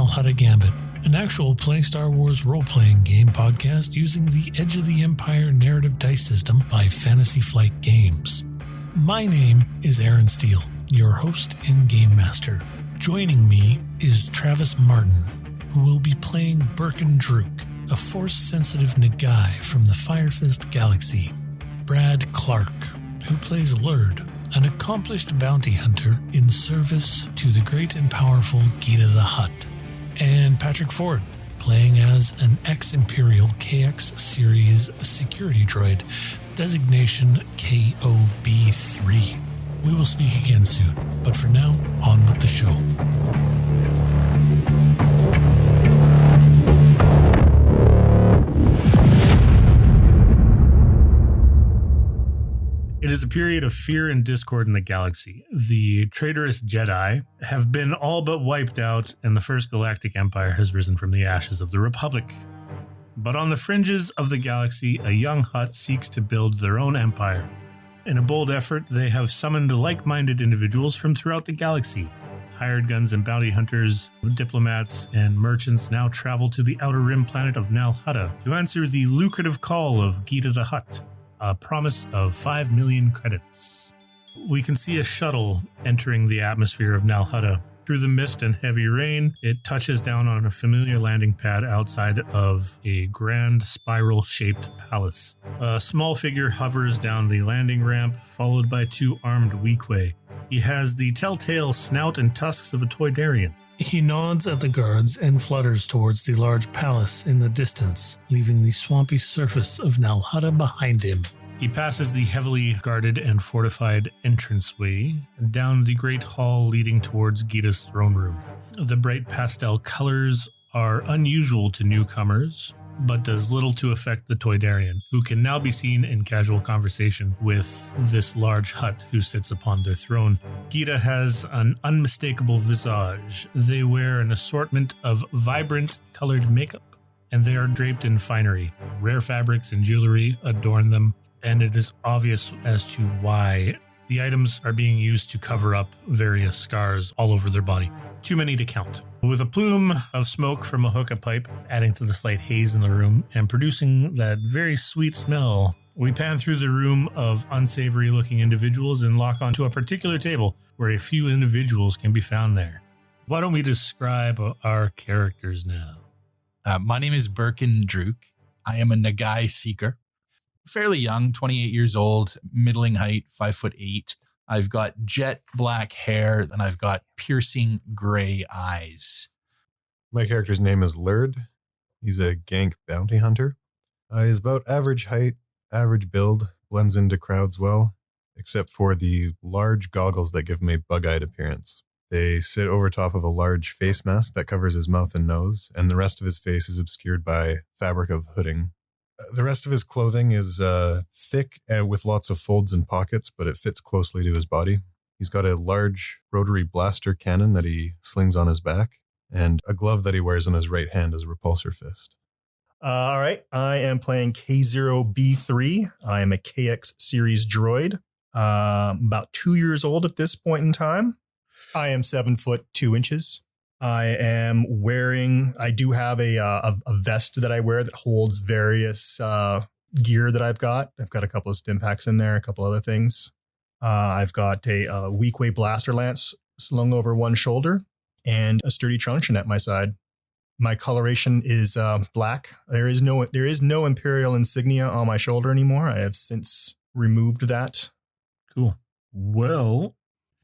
Hutta Gambit, an actual play Star Wars role-playing game podcast using the Edge of the Empire narrative dice system by Fantasy Flight Games. My name is Aaron Steele, your host and game master. Joining me is Travis Martin, who will be playing Berkin Druuk, a Force-sensitive Nagai from the Firefist Galaxy. Brad Clarke, who plays Lurd, an accomplished bounty hunter in service to the great and powerful Geeta the Hutt. And Patrick Ford, playing as an ex-Imperial KX series security droid, designation KOB3. We will speak again soon, but for now, on with the show. It is a period of fear and discord in the galaxy. The traitorous Jedi have been all but wiped out, and the First Galactic Empire has risen from the ashes of the Republic. But on the fringes of the galaxy, a young Hutt seeks to build their own empire. In a bold effort, they have summoned like-minded individuals from throughout the galaxy. Hired guns and bounty hunters, diplomats, and merchants now travel to the outer rim planet of Nal Hutta to answer the lucrative call of Geeta the Hutt, a promise of 5 million credits. We can see a shuttle entering the atmosphere of Nal Hutta. Through the mist and heavy rain, it touches down on a familiar landing pad outside of a grand spiral-shaped palace. A small figure hovers down the landing ramp, followed by 2 armed Weequay. He has the telltale snout and tusks of a Toydarian. He nods at the guards and flutters towards the large palace in the distance, leaving the swampy surface of Nal Hutta behind him. He passes the heavily guarded and fortified entranceway down the great hall leading towards Geeta's throne room. The bright pastel colors are unusual to newcomers, but does little to affect the Toydarian, who can now be seen in casual conversation with this large Hutt who sits upon their throne. Geeta has an unmistakable visage. They wear an assortment of vibrant colored makeup, and they are draped in finery. Rare fabrics and jewelry adorn them, and it is obvious as to why. The items are being used to cover up various scars all over their body. Too many to count. With a plume of smoke from a hookah pipe adding to the slight haze in the room and producing that very sweet smell, we pan through the room of unsavory looking individuals and lock onto a particular table where a few individuals can be found there. Why don't we describe our characters now? My name is Berkin Druuk. I am a Nagai seeker. Fairly young, 28 years old, middling height, 5'8". I've got jet black hair and I've got piercing gray eyes. My character's name is Lurd. He's a gank bounty hunter. He's about average height, average build, blends into crowds well, except for the large goggles that give him a bug-eyed appearance. They sit over top of a large face mask that covers his mouth and nose, and the rest of his face is obscured by fabric of hooding. The rest of his clothing is thick and with lots of folds and pockets, but it fits closely to his body. He's got a large rotary blaster cannon that he slings on his back, and a glove that he wears on his right hand as a repulsor fist. All right, I am playing K0B3. I am a KX series droid, about 2 years old at this point in time. I am 7'2". I do have a vest that I wear that holds various gear that I've got. I've got a couple of stim packs in there, a couple other things. I've got a Weequay blaster lance slung over one shoulder and a sturdy truncheon at my side. My coloration is black. There is no Imperial insignia on my shoulder anymore. I have since removed that. Cool. Well,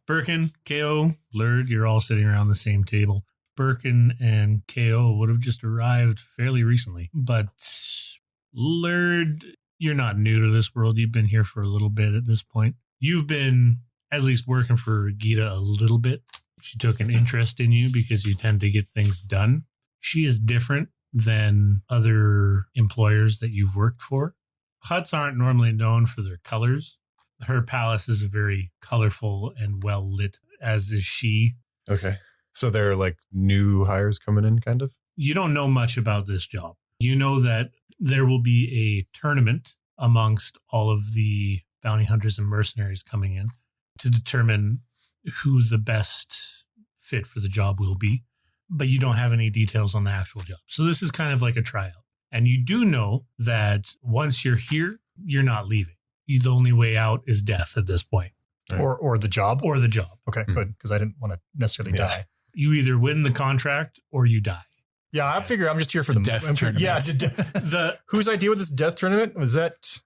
Berkin, KO, Lurd, you're all sitting around the same table. Berkin and KO would have just arrived fairly recently. But Lurd, you're not new to this world. You've been here for a little bit at this point. You've been at least working for Geeta a little bit. She took an interest in you because you tend to get things done. She is different than other employers that you've worked for. Hutts aren't normally known for their colors. Her palace is very colorful and well lit, as is she. Okay. So there are like new hires coming in, kind of? You don't know much about this job. You know that there will be a tournament amongst all of the bounty hunters and mercenaries coming in to determine who the best fit for the job will be. but you don't have any details on the actual job. So this is kind of like a tryout. And you do know that once you're here, you're not leaving. The only way out is death at this point. Right. Or the job? Or the job. Okay, good, because I didn't want to necessarily die. You either win the contract or you die. Yeah, I figure I'm just here for the death tournament. Yeah, whose idea with this death tournament was that?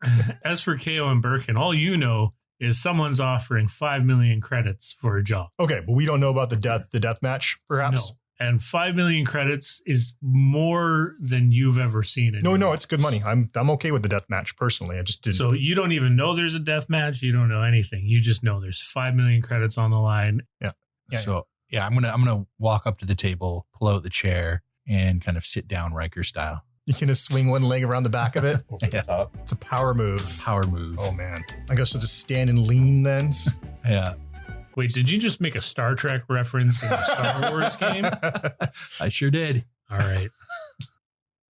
As for KO and Berkin, all you know is someone's offering 5 million credits for a job. Okay, but we don't know about the death match, perhaps? No. And 5 million credits is more than you've ever seen. No, it's good money. I'm okay with the death match personally. I just didn't. So you don't even know there's a death match. You don't know anything. You just know there's 5 million credits on the line. Yeah. I'm gonna walk up to the table, pull out the chair, and kind of sit down Riker style. You're gonna swing one leg around the back of it. Over the top. It's a power move. Power move. Oh man, I guess I'll just stand and lean then. Yeah. Wait, did you just make a Star Trek reference in a Star Wars game? I sure did. All right.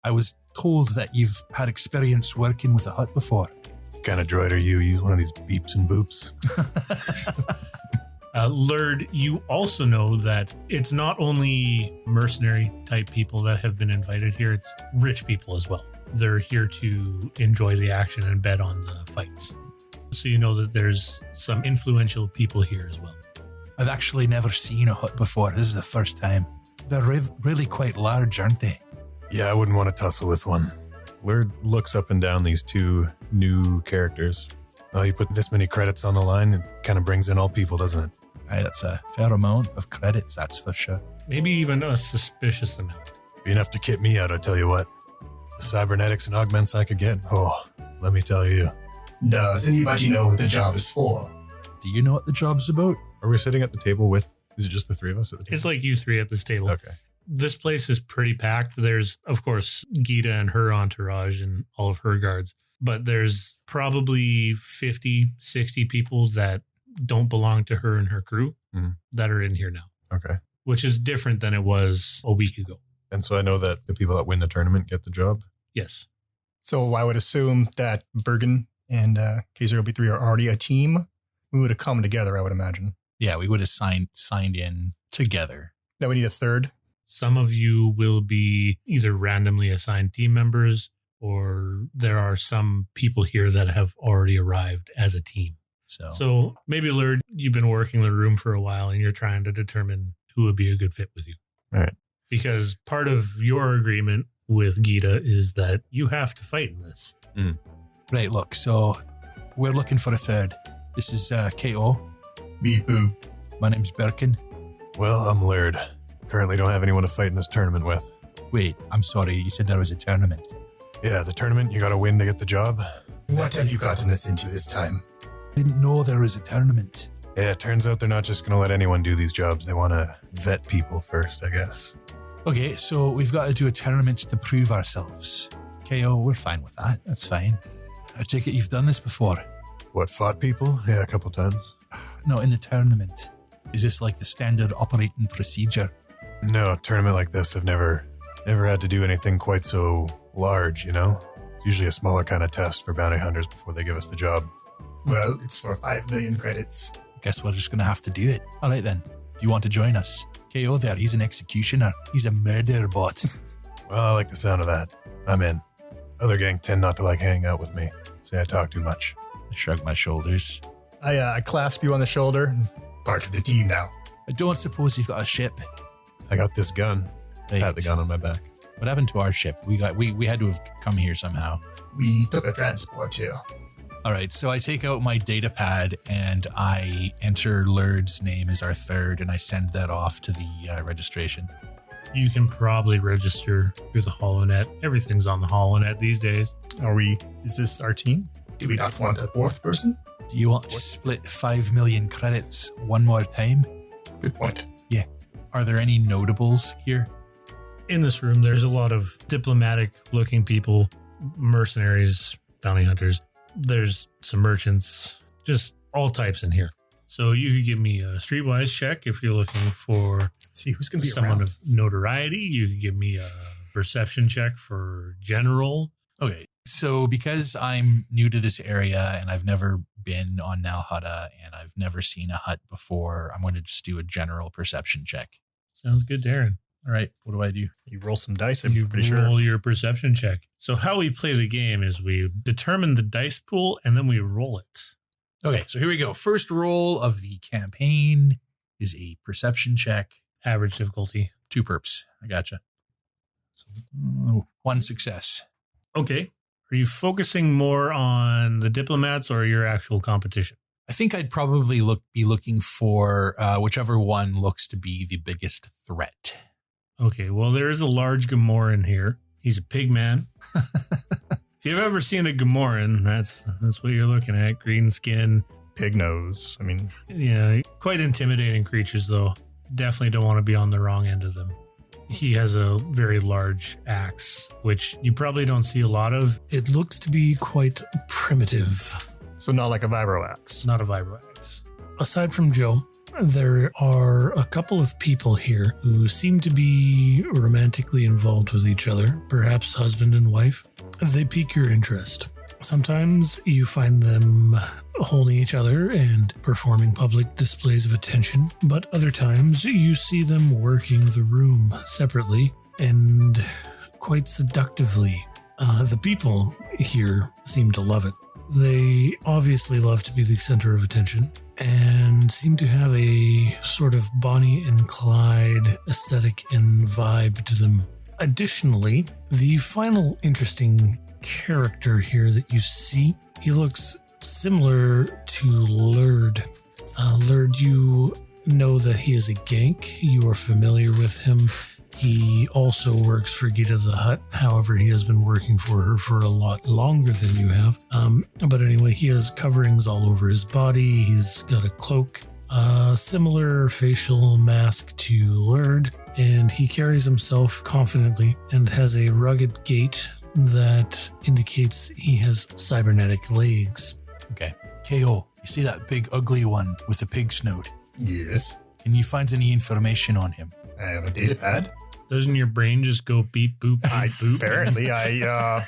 I was told that you've had experience working with a Hutt before. What kind of droid are you? You one of these beeps and boops? Lurd, you also know that it's not only mercenary type people that have been invited here, it's rich people as well. They're here to enjoy the action and bet on the fights. So you know that there's some influential people here as well. I've actually never seen a Hutt before. This is the first time. They're really quite large, aren't they? Yeah, I wouldn't want to tussle with one. Lurd looks up and down these two new characters. Oh, you put this many credits on the line, it kind of brings in all people, doesn't it? Aye, that's a fair amount of credits, that's for sure. Maybe even a suspicious amount. Be enough to kit me out, I tell you what. The cybernetics and augments I could get, oh, let me tell you. Does anybody know what the job is for? Do you know what the job's about? Are we sitting at the table with, is it just the three of us at the table? It's like you three at this table. Okay. This place is pretty packed. There's, of course, Geeta and her entourage and all of her guards. But there's probably 50, 60 people that don't belong to her and her crew that are in here now. Okay. Which is different than it was a week ago. And so I know that the people that win the tournament get the job? Yes. So I would assume that Berkin and K0B3 are already a team. We would have come together, I would imagine. Yeah, we would have signed in together. Now we need a third. Some of you will be either randomly assigned team members, or there are some people here that have already arrived as a team. So maybe, Lurd, you've been working the room for a while and you're trying to determine who would be a good fit with you. All right. Because part of your agreement with Geeta is that you have to fight in this. Right, look, so we're looking for a third. This is KO. Beep boop. My name's Berkin. Well, I'm Laird. Currently don't have anyone to fight in this tournament with. Wait, I'm sorry, you said there was a tournament. Yeah, the tournament, you gotta win to get the job. What have you gotten us into this time? Didn't know there was a tournament. Yeah, it turns out they're not just gonna let anyone do these jobs. They wanna vet people first, I guess. Okay, so we've got to do a tournament to prove ourselves. KO, we're fine with that. That's fine. I take it you've done this before. What, fought people? Yeah, a couple times. No, in the tournament. Is this like the standard operating procedure? No, a tournament like this, I've never had to do anything quite so large, you know? It's usually a smaller kind of test for bounty hunters before they give us the job. Well, it's for 5 million credits. Guess we're just going to have to do it. All right then. Do you want to join us? KO there, he's an executioner. He's a murder bot. Well, I like the sound of that. I'm in. Other gang tend not to like hanging out with me. Say I talk too much. I shrug my shoulders. I clasp you on the shoulder. Part of the team now. I don't suppose you've got a ship. I got this gun. Right. Pat the gun on my back. What happened to our ship? We had to have come here somehow. We took a transport here. All right, so I take out my data pad and I enter Lurd's name as our third, and I send that off to the registration. You can probably register through the HoloNet. Everything's on the HoloNet these days. Is this our team? Do we not want a fourth person? Do you want to split 5 million credits one more time? Good point. Yeah. Are there any notables here? In this room, there's a lot of diplomatic-looking people, mercenaries, bounty hunters. There's some merchants, just all types in here. So you could give me a streetwise check if you're looking for Let's see who's going to be someone around. of notoriety. You could give me a perception check for general. Okay, so because I'm new to this area and I've never been on Nal Hutta and I've never seen a hut before, I'm going to just do a general perception check. Sounds good, Darren. All right. What do I do? You roll some dice, I'm You pretty sure. roll your perception check. So how we play the game is we determine the dice pool and then we roll it. Okay. So here we go. First roll of the campaign is a perception check. Average difficulty. 2 perps. I gotcha. So, 1 success. Okay. Are you focusing more on the diplomats or your actual competition? I think I'd probably be looking for whichever one looks to be the biggest threat. Okay, well, there is a large Gamoran here. He's a pig man. If you've ever seen a Gamoran, that's what you're looking at. Green skin. Pig nose. I mean, Yeah, quite intimidating creatures, though. Definitely don't want to be on the wrong end of them. He has a very large axe, which you probably don't see a lot of. It looks to be quite primitive. so not like a vibro axe. It's not a vibro axe. Aside from Joe, there are a couple of people here who seem to be romantically involved with each other, perhaps husband and wife. They pique your interest. Sometimes you find them holding each other and performing public displays of attention, but other times you see them working the room separately and quite seductively. The people here seem to love it. They obviously love to be the center of attention and seem to have a sort of Bonnie and Clyde aesthetic and vibe to them. Additionally, the final interesting character here that you see, he looks similar to Lurd. Lurd, you know that he is a gank. You are familiar with him. He also works for Geeta the Hutt. However, he has been working for her for a lot longer than you have. But anyway, he has coverings all over his body. He's got a cloak, similar facial mask to Lurd, and he carries himself confidently and has a rugged gait that indicates he has cybernetic legs. Okay. KO, you see that big ugly one with the pig snout? Yes. Can you find any information on him? I have a data pad. Doesn't your brain just go beep, boop, beep, boop? Apparently, I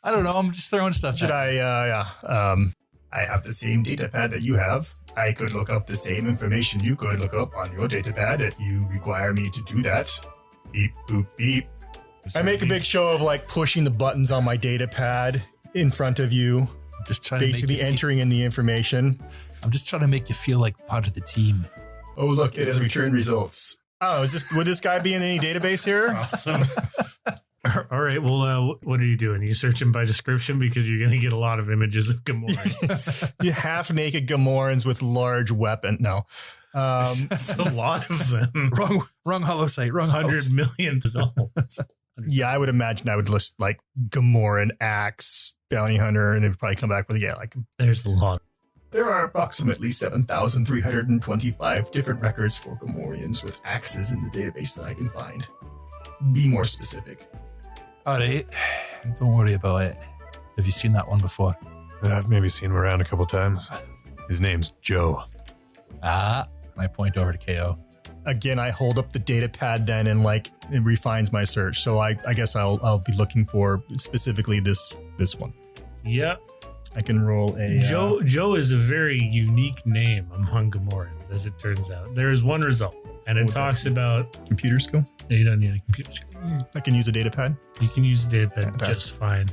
don't know. I'm just throwing stuff should at you. I have the same data pad that you have. I could look up the same information you could look up on your data pad if you require me to do that. Beep, boop, beep. I make a big show of like pushing the buttons on my data pad in front of you, Just trying basically to make entering in the information. I'm just trying to make you feel like part of the team. Oh, look, it has returned results. Oh, would this guy be in any database here? Awesome. All right. Well, what are you doing? You searching by description because you're going to get a lot of images of Gamorreans. You half-naked Gamorreans with large weapon. No. That's a lot of them. Wrong hollow site. Wrong 100 million results. Yeah, I would imagine I would list like Gamoran, axe, bounty hunter, and it would probably come back with, There's a lot. There are approximately 7,325 different records for Gamorreans with axes in the database that I can find. Be more specific. All right. Don't worry about it. Have you seen that one before? I've maybe seen him around a couple times. His name's Joe. And I point over to KO. Again, I hold up the data pad then and it refines my search. So I guess I'll be looking for specifically this one. Yeah. I can roll a Joe is a very unique name among Gamorreans, as it turns out. There is one result, and it talks about... computer skill. No, you don't need a computer skill. I can use a data pad. You can use the data pad Fantastic. just fine.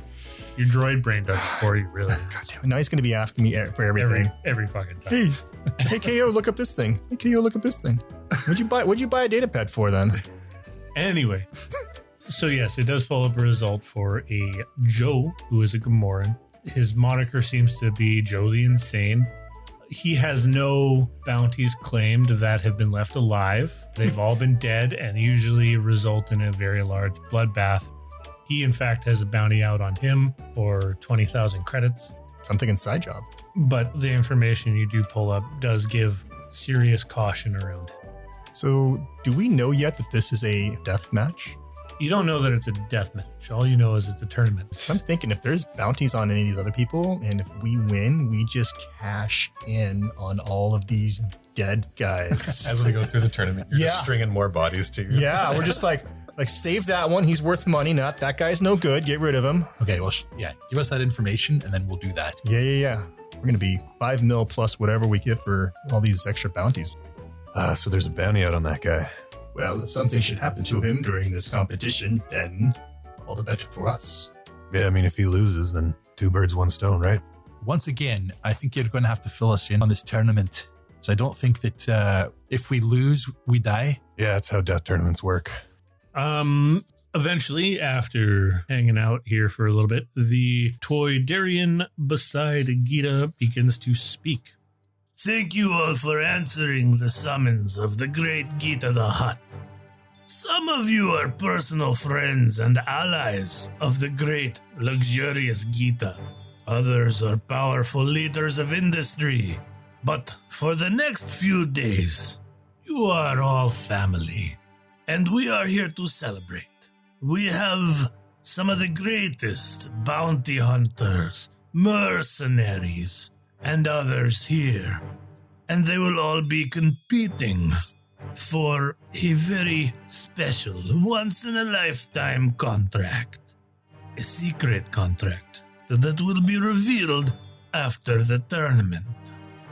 Your droid brain does it for you, really. God damn it. Now he's going to be asking me for everything. Every fucking time. Hey, KO, look up this thing. Hey, KO, look up this thing. What'd you buy a data pad for then? Anyway, so yes, it does pull up a result for a Joe, who is a Gamoran. His moniker seems to be Joe the Insane. He has no bounties claimed that have been left alive. They've all been dead and usually result in a very large bloodbath. He, in fact, has a bounty out on him for 20,000 credits. So I'm thinking side job. But the information you do pull up does give serious caution around him. So do we know yet that this is a death match? You don't know that it's a death match. All you know is it's a tournament. So I'm thinking if there's bounties on any of these other people, and if we win, we just cash in on all of these dead guys. As we go through the tournament, you're just stringing more bodies to you. Yeah, we're just like save that one. He's worth money. Not that guy's no good. Get rid of him. Okay, well, give us that information and then we'll do that. Yeah. We're going to be 5 mil plus whatever we get for all these extra bounties. So there's a bounty out on that guy. Well, if something should happen to him during this competition, then all the better for us. Yeah, I mean, if he loses, then 2 birds, 1 stone, right? Once again, I think you're going to have to fill us in on this tournament. So I don't think that if we lose, we die. Yeah, that's how death tournaments work. Eventually, after hanging out here for a little bit, the Toydarian beside Geeta begins to speak. Thank you all for answering the summons of the great Geeta the Hutt. Some of you are personal friends and allies of the great, luxurious Geeta. Others are powerful leaders of industry. But for the next few days, you are all family. And we are here to celebrate. We have some of the greatest bounty hunters, mercenaries, and others here. And they will all be competing for a very special, once-in-a-lifetime contract. A secret contract that will be revealed after the tournament.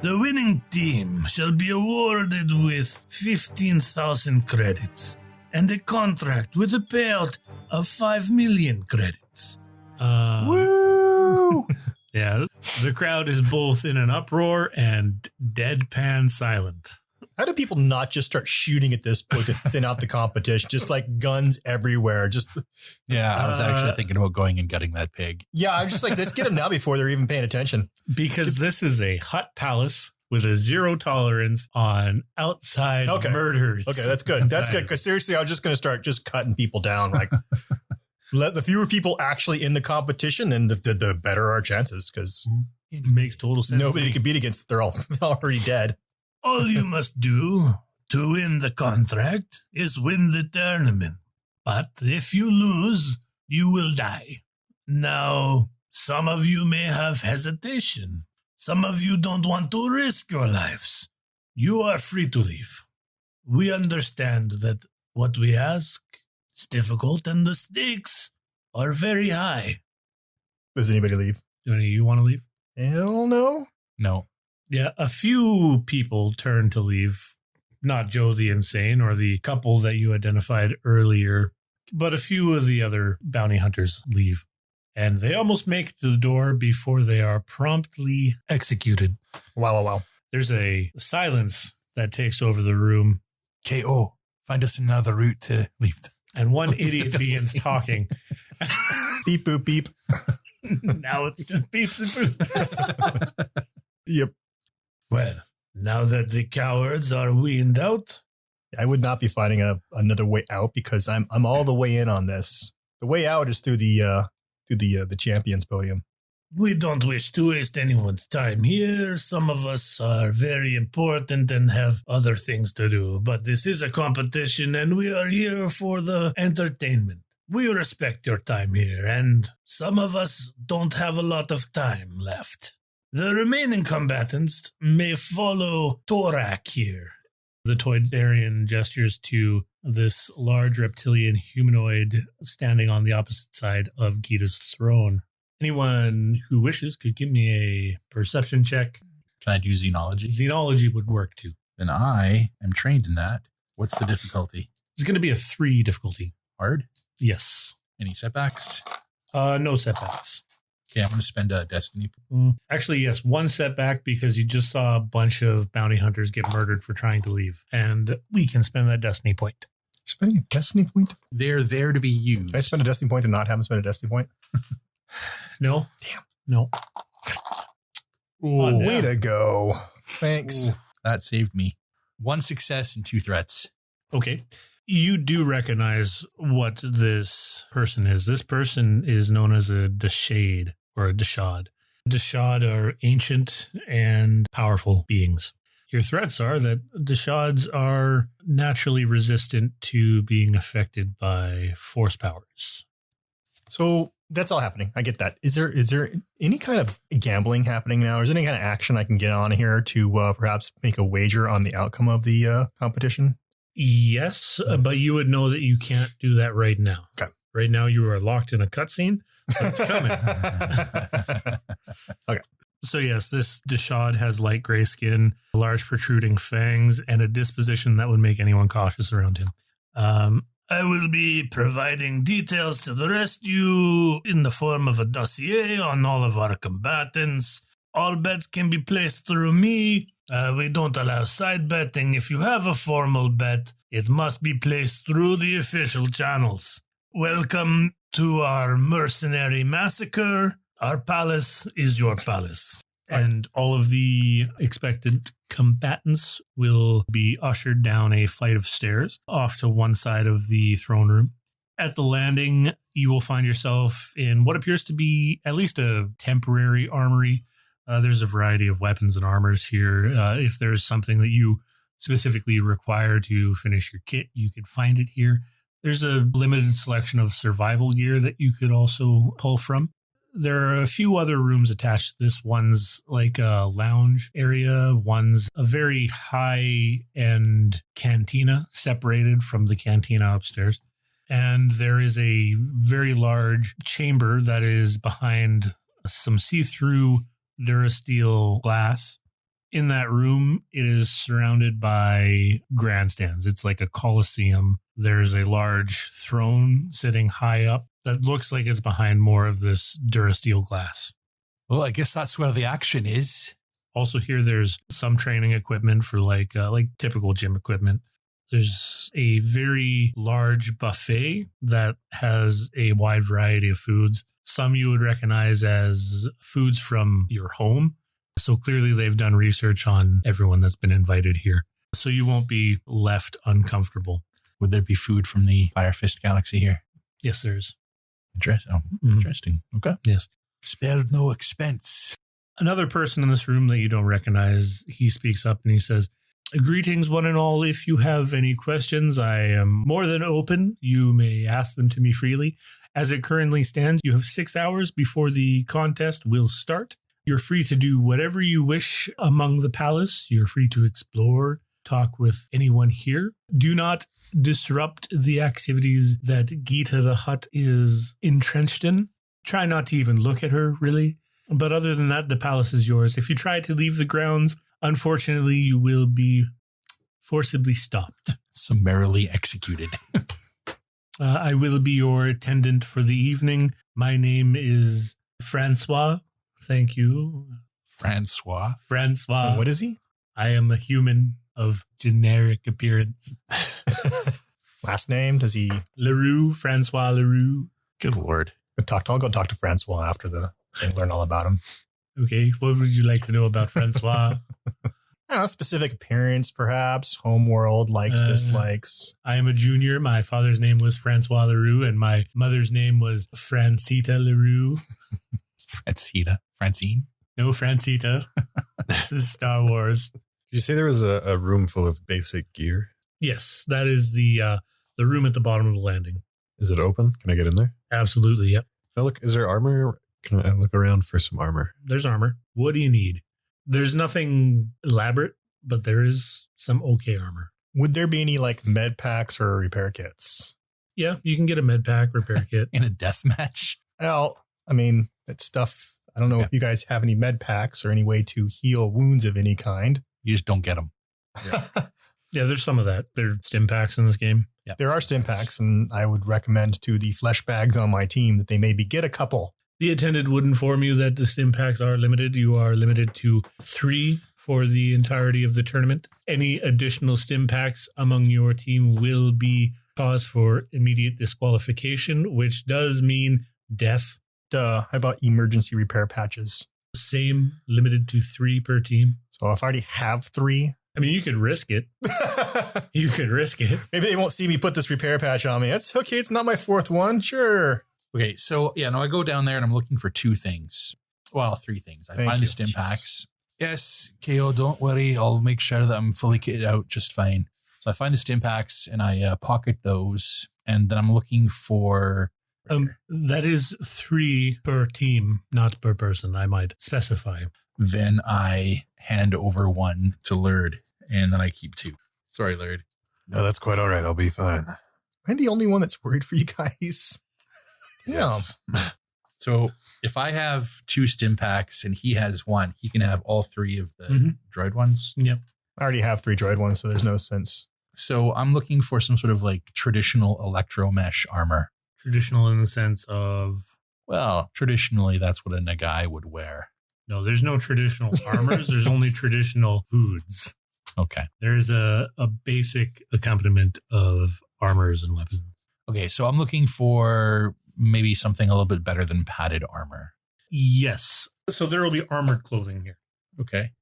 The winning team shall be awarded with 15,000 credits and a contract with a payout of 5 million credits. Woo! Yeah, the crowd is both in an uproar and deadpan silent. How do people not just start shooting at this point to thin out the competition? Just like guns everywhere. Just I was actually thinking about going and gutting that pig. yeah, I'm just like, let's get them now before they're even paying attention. Because this is a Hutt palace with a 0 tolerance on outside murders. Okay, that's good. That's good. Because seriously, I was just going to start just cutting people down. Like, let the fewer people actually in the competition, then the better our chances. Because it makes total sense. Nobody can beat against. They're all already dead. All you must do to win the contract is win the tournament. But if you lose, you will die. Now, some of you may have hesitation. Some of you don't want to risk your lives. You are free to leave. We understand that what we ask is difficult and the stakes are very high. Does anybody leave? Do any of you want to leave? Hell no. No. Yeah, a few people turn to leave. Not Joe the Insane or the couple that you identified earlier, but a few of the other bounty hunters leave. And they almost make it to the door before they are promptly executed. Wow. There's a silence that takes over the room. KO, find us another route to leave. And one idiot begins talking. Beep, boop, beep. Now it's just beeps and boops. Yep. Well, now that the cowards are weaned out, I would not be finding another way out because I'm all the way in on this. The way out is through the champions podium. we don't wish to waste anyone's time here. Some of us are very important and have other things to do, but this is a competition and we are here for the entertainment. We respect your time here, and some of us don't have a lot of time left. The remaining combatants may follow Thorak here. The Toydarian gestures to this large reptilian humanoid standing on the opposite side of Geeta's throne. Anyone who wishes could give me a perception check. Can I do xenology? Xenology would work too. Then I am trained in that. What's the difficulty? It's going to be a 3 difficulty. Hard? Yes. Any setbacks? No setbacks. Okay, I'm going to spend a destiny. Actually, yes, 1 setback because you just saw a bunch of bounty hunters get murdered for trying to leave. And we can spend that destiny point. Spending a destiny point? They're there to be used. Can I spend a destiny point and not have them spend a destiny point? No. Damn. No. Ooh, way to go. Thanks. Ooh, that saved me. 1 success and 2 threats. Okay. You do recognize what this person is. This person is known as a Deshade or a Deshad. Deshad are ancient and powerful beings. Your threats are that Deshads are naturally resistant to being affected by force powers. So that's all happening. I get that. Is there any kind of gambling happening now? Is there any kind of action I can get on here to perhaps make a wager on the outcome of the competition? Yes, but you would know that you can't do that right now. Okay. Right now you are locked in a cutscene, but it's coming. Okay. So yes, this Deshad has light gray skin, large protruding fangs, and a disposition that would make anyone cautious around him. I will be providing details to the rescue in the form of a dossier on all of our combatants. All bets can be placed through me. We don't allow side betting. If you have a formal bet, it must be placed through the official channels. Welcome to our mercenary massacre. Our palace is your palace. And all of the expected combatants will be ushered down a flight of stairs off to one side of the throne room. At the landing, you will find yourself in what appears to be at least a temporary armory. There's a variety of weapons and armors here. If there's something that you specifically require to finish your kit, you could find it here. There's a limited selection of survival gear that you could also pull from. There are a few other rooms attached to this. One's like a lounge area. One's a very high-end cantina separated from the cantina upstairs. And there is a very large chamber that is behind some see-through Durasteel glass. In that room, it is surrounded by grandstands. It's like a coliseum. There's a large throne sitting high up that looks like it's behind more of this Durasteel glass. Well, I guess that's where the action is. Also here, there's some training equipment for like typical gym equipment. There's a very large buffet that has a wide variety of foods. Some you would recognize as foods from your home. So clearly they've done research on everyone that's been invited here. So you won't be left uncomfortable. Would there be food from the Fire Fist Galaxy here? Yes, there is. Interesting. Okay. Yes. Spared no expense. Another person in this room that you don't recognize, he speaks up and he says, "Greetings, one and all. If you have any questions, I am more than open. You may ask them to me freely. As it currently stands, you have 6 hours before the contest will start. You're free to do whatever you wish among the palace. You're free to explore, talk with anyone here. Do not disrupt the activities that Geeta the Hutt is entrenched in. Try not to even look at her, really. But other than that, the palace is yours. If you try to leave the grounds, unfortunately, you will be forcibly stopped. Summarily executed. I will be your attendant for the evening. My name is Francois. Thank you. Francois. Francois. What is he? I am a human of generic appearance. Last name? Does he? Leroux, Francois Leroux. Good Lord. I'll go talk to Francois after the thing, learn all about him. Okay, what would you like to know about Francois? I don't know, specific appearance, perhaps. Homeworld, likes, dislikes. I am a junior. My father's name was Francois Leroux, and my mother's name was Francita Leroux. Francine? No, Francita. This is Star Wars. Did you say there was a room full of basic gear? Yes, that is the room at the bottom of the landing. Is it open? Can I get in there? Absolutely, yep. Now look, is there armor? Can I look around for some armor? There's armor. What do you need? There's nothing elaborate, but there is some okay armor. Would there be any like med packs or repair kits? Yeah, you can get a med pack repair kit. In a death match? Well, I mean, it's stuff. I don't know if you guys have any med packs or any way to heal wounds of any kind. You just don't get them. Yeah, there's some of that. There are stim packs in this game. Yeah. There are stim packs, and I would recommend to the flesh bags on my team that they maybe get a couple. The attendant would inform you that the stim packs are limited. You are limited to 3 for the entirety of the tournament. Any additional stim packs among your team will be cause for immediate disqualification, which does mean death. How about emergency repair patches? Same, limited to 3 per team. So if I already have 3... I mean, you could risk it. You could risk it. Maybe they won't see me put this repair patch on me. That's okay. It's not my 4th one. Sure. Okay, so I go down there and I'm looking for 2 things. Well, 3 things. I find the stim packs. Yes, KO, don't worry. I'll make sure that I'm fully kitted out just fine. So I find the stim packs and I pocket those. And then I'm looking for... that is 3 per team, not per person, I might specify. Then I hand over 1 to Lurd, and then I keep 2. Sorry, Lurd. No, that's quite all right. I'll be fine. Am I the only one that's worried for you guys? Yes. So if I have 2 stim packs and he has 1, he can have all 3 of the droid ones. Yep. I already have 3 droid ones, so there's no sense So I'm looking for some sort of like traditional electro mesh armor. Traditional in the sense of... Well, traditionally, that's what a Nagai would wear. No, there's no traditional armors. There's only traditional foods. Okay. There's a basic accompaniment of armors and weapons. Okay, so I'm looking for maybe something a little bit better than padded armor. Yes. So there will be armored clothing here. Okay.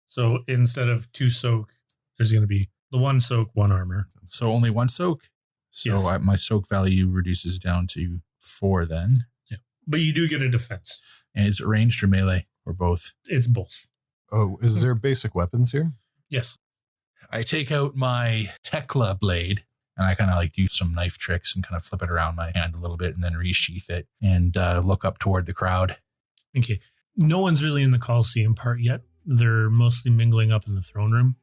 So instead of 2 soak, there's going to be the 1 soak, 1 armor. So only 1 soak? So Yes. my soak value reduces down to 4 then. Yeah. But you do get a defense. And is it ranged or melee or both? It's both. Oh, is there basic weapons here? Yes. I take out my Tekla blade and I kind of like do some knife tricks and kind of flip it around my hand a little bit and then resheath it and look up toward the crowd. Okay. No one's really in the Coliseum part yet. They're mostly mingling up in the throne room.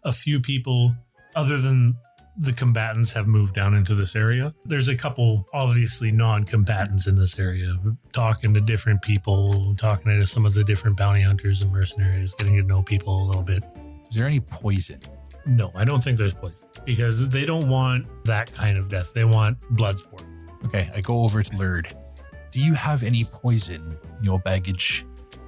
A few people, other than the combatants, have moved down into this area. There's a couple, obviously, non-combatants in this area, talking to different people, talking to some of the different bounty hunters and mercenaries, getting to know people a little bit. Is there any poison? No, I don't think there's poison because they don't want that kind of death. They want blood sport. Okay, I go over to Lurd. Do you have any poison in your baggage?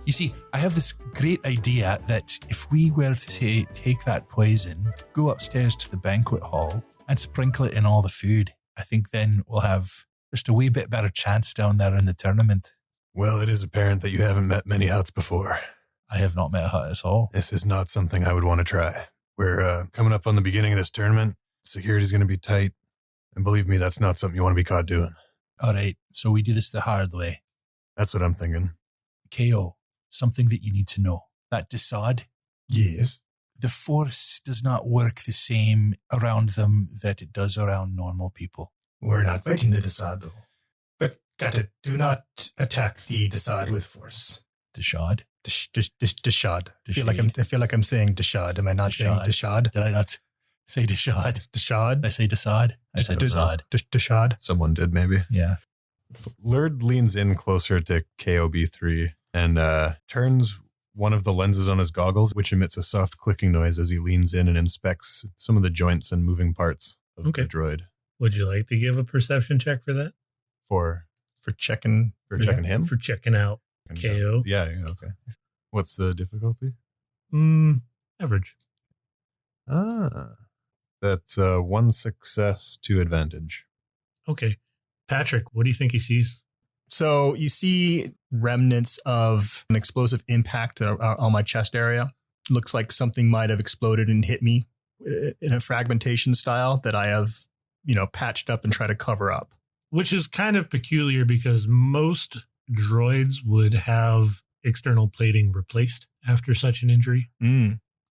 You see, I have this great idea that if we were to take that poison, go upstairs to the banquet hall and sprinkle it in all the food, I think then we'll have just a wee bit better chance down there in the tournament. Well, it is apparent that you haven't met many huts before. I have not met a hut at all. This is not something I would want to try. We're coming up on the beginning of this tournament. Security's going to be tight. And believe me, that's not something you want to be caught doing. All right, so we do this the hard way. That's what I'm thinking. KO, something that you need to know. That Desaad, Yes. the force does not work the same around them that it does around normal people. We're not fighting the Desaad, though. But, Gata, do not attack the Desaad with force. Desaad? Desaad. I feel like I'm saying Desaad. Am I not saying Desaad? Did I not say Desaad? Desaad? Did I say Desaad? I said Desaad. Desaad? Someone did, maybe. Yeah. Lurd leans in closer to KOB3 and turns one of the lenses on his goggles, which emits a soft clicking noise as he leans in and inspects some of the joints and moving parts of the droid. Would you like to give a perception check for that? For checking him? For checking out KO? Yeah, okay. What's the difficulty? Average. That's 1 success, 2 advantage. Okay. Patrick, what do you think he sees? So you see remnants of an explosive impact on my chest area. Looks like something might have exploded and hit me in a fragmentation style that I have, patched up and try to cover up. Which is kind of peculiar because most droids would have external plating replaced after such an injury.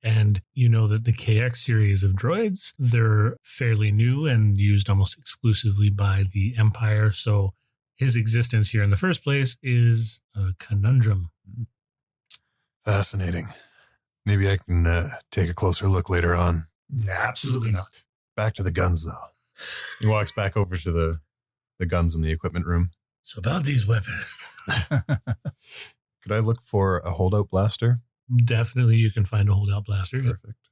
And you know that the KX series of droids, they're fairly new and used almost exclusively by the Empire. So his existence here in the first place is a conundrum. Fascinating. Maybe I can take a closer look later on. Absolutely not. Back to the guns, though. He walks back over to the guns in the equipment room. So about these weapons. Could I look for a holdout blaster? Definitely you can find a holdout blaster. Perfect.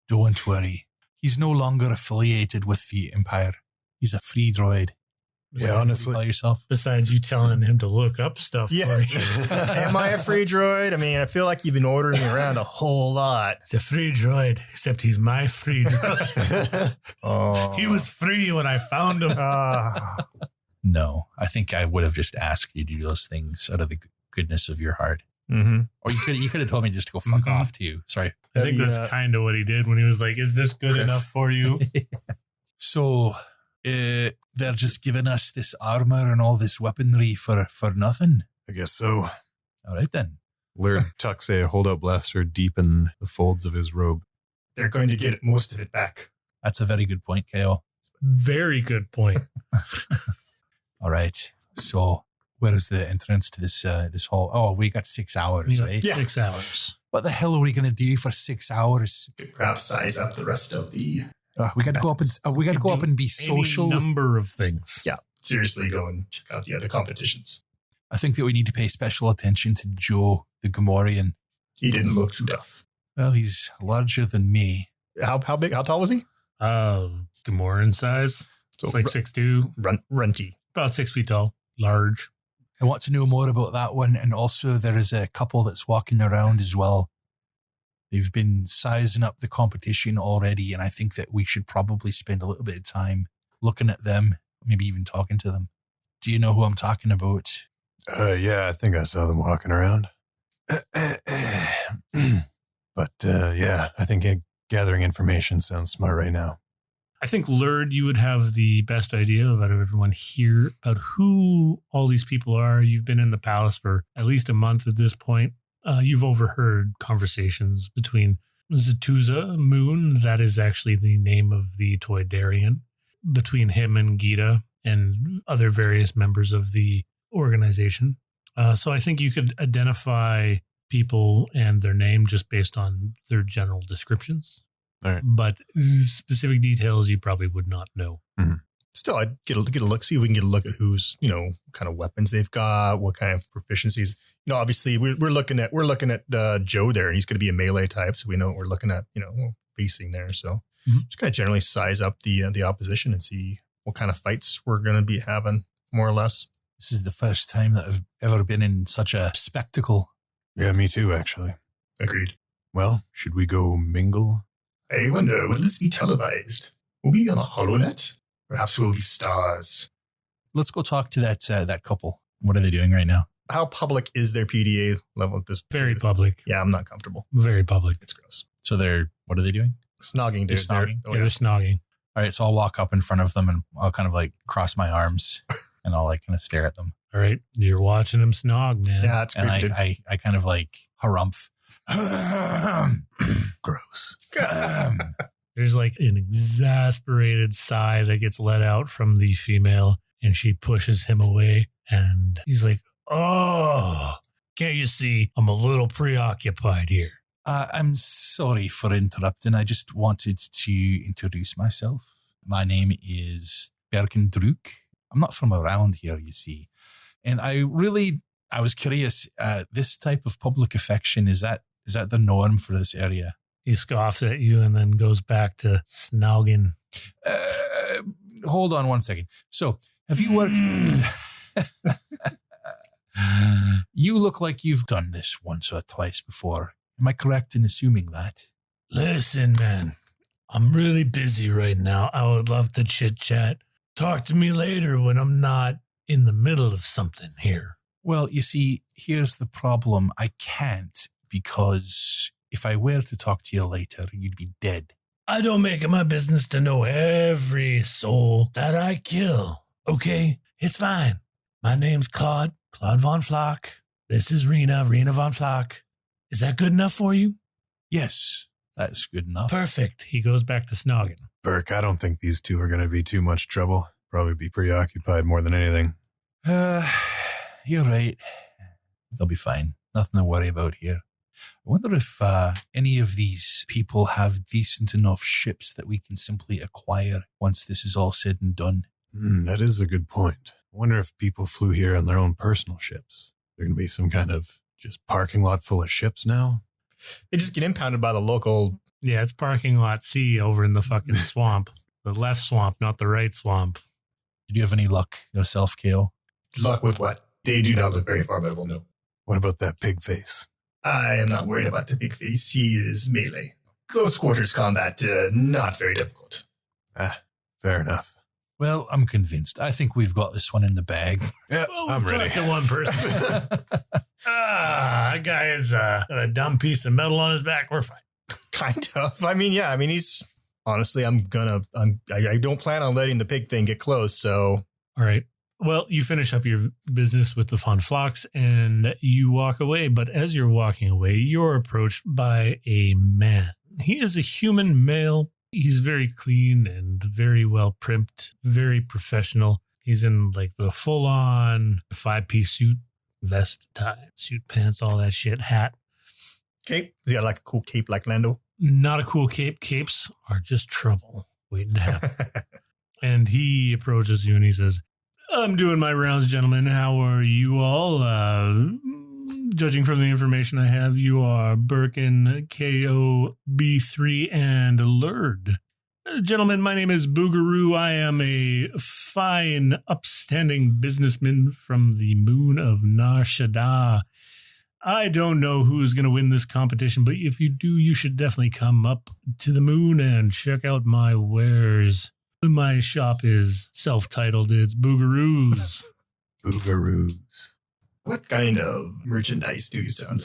Don't worry. He's no longer affiliated with the Empire. He's a free droid. Yeah, honestly. By yourself. Besides you telling him to look up stuff for you. Am I a free droid? I mean, I feel like you've been ordering me around a whole lot. It's a free droid, except he's my free droid. He was free when I found him. No, I think I would have just asked you to do those things out of the goodness of your heart. Mm-hmm. Or you could have told me just to go fuck off to you. Sorry. I think that's kind of what he did when he was like, is this good enough for you? So they're just giving us this armor and all this weaponry for nothing? I guess so. All right, then. Lurd tucks a holdout blaster deep in the folds of his robe. They're going to get most of it back. That's a very good point, KO. Very good point. All right. So where is the entrance to this hall? Oh, we got 6 hours, right? 6 hours. What the hell are we going to do for 6 hours? Perhaps size up the rest of the... we got to go up and be social. Any number of things. Yeah. Seriously, go and check out the other competitions. I think that we need to pay special attention to Joe, the Gamorrean. He didn't look too tough. Well, he's larger than me. How big? How tall was he? Gamorrean size. So It's like 6'2", runty. about 6 feet tall, large. I want to know more about that one. And also there is a couple that's walking around as well. They've been sizing up the competition already. And I think that we should probably spend a little bit of time looking at them, maybe even talking to them. Do you know who I'm talking about? Yeah, I think I saw them walking around. But yeah, I think gathering information sounds smart right now. I think, Lurd, you would have the best idea out of everyone here about who all these people are. You've been in the palace for at least a month at this point. You've overheard conversations between Zatuza Moon, that is actually the name of the Toydarian, between him and Geeta and other various members of the organization. So I think you could identify people and their name just based on their general descriptions. All right. But specific details you probably would not know. Mm-hmm. Still, I'd get a look, see if we can get a look at who's, what kind of weapons they've got, what kind of proficiencies. Obviously we're looking at Joe there, and he's going to be a melee type, so we know what we're looking at, facing there. So just kind of generally size up the opposition and see what kind of fights we're going to be having, more or less. This is the first time that I've ever been in such a spectacle. Yeah, me too, actually. Agreed. Well, should we go mingle? I wonder, will this be televised? Will we be on a HoloNet? Perhaps we'll be stars. Let's go talk to that couple. What are they doing right now? How public is their PDA level at this? Very public. Yeah, I'm not comfortable. Very public. It's gross. So what are they doing? Snogging. They're snogging? They're snogging. All right, so I'll walk up in front of them and I'll kind of like cross my arms and I'll like kind of stare at them. All right. You're watching them snog, man. Yeah, it's And creepy. I kind of like harumph. Gross. There's like an exasperated sigh that gets let out from the female, and she pushes him away. And he's like, "Oh, can't you see I'm a little preoccupied here?" I'm sorry for interrupting. I just wanted to introduce myself. My name is Berkin Druuk. I'm not from around here, you see. And I was curious, this type of public affection, is that the norm for this area? He scoffs at you and then goes back to snogging. Hold on one second. So, have you worked... You look like you've done this once or twice before. Am I correct in assuming that? Listen, man, I'm really busy right now. I would love to chit-chat. Talk to me later when I'm not in the middle of something here. Well, you see, here's the problem. I can't, because if I were to talk to you later, you'd be dead. I don't make it my business to know every soul that I kill. Okay? It's fine. My name's Claude Von Flock. This is Rena Von Flock. Is that good enough for you? Yes, that's good enough. Perfect. He goes back to snogging. Burke, I don't think these two are going to be too much trouble. Probably be preoccupied more than anything. You're right. They'll be fine. Nothing to worry about here. I wonder if any of these people have decent enough ships that we can simply acquire once this is all said and done. That is a good point. I wonder if people flew here on their own personal ships. They're going to be some kind of just parking lot full of ships now? They just get impounded by the local. Yeah, it's parking lot C over in the fucking swamp. The left swamp, not the right swamp. Did you have any luck yourself, Kale? Luck with what? They do not look very formidable, no. What about that pig face? I am not worried about the big face. He is melee. Close quarters combat, not very difficult. Fair enough. Well, I'm convinced. I think we've got this one in the bag. Yeah, I'm ready. To one person. That guy has got a dumb piece of metal on his back. We're fine. Kind of. I mean, yeah. I mean, he's honestly, I don't plan on letting the pig thing get close. So, all right. Well, you finish up your business with the Von Flocks and you walk away. But as you're walking away, you're approached by a man. He is a human male. He's very clean and very well primped, very professional. He's in like the full-on 5-piece suit, vest, tie, suit pants, all that shit, hat. Cape? He got like a cool cape like Lando? Not a cool cape. Capes are just trouble waiting to happen. And he approaches you and he says, "I'm doing my rounds, gentlemen. How are you all? Judging from the information I have, you are Berkin, KOB3, and Lurd. Gentlemen, my name is Boogaroo. I am a fine, upstanding businessman from the moon of Nar Shaddaa. I don't know who's going to win this competition, but if you do, you should definitely come up to the moon and check out my wares. My shop is self-titled. It's Boogaroos. Boogaroos. What kind of merchandise do you sell?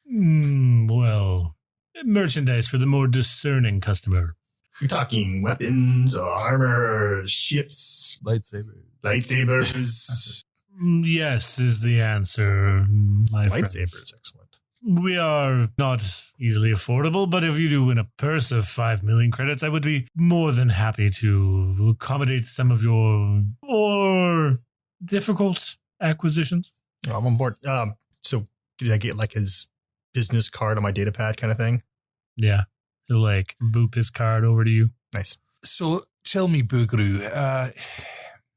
Well, merchandise for the more discerning customer. You're talking weapons or armor, ships, lightsabers. Yes, is the answer, my friends. Lightsabers, excellent. We are not easily affordable, but if you do win a purse of 5 million credits, I would be more than happy to accommodate some of your more difficult acquisitions. I'm on board. So did I get like his business card on my data pad kind of thing? Yeah. He'll like boop his card over to you. Nice. So tell me, Boogaroo,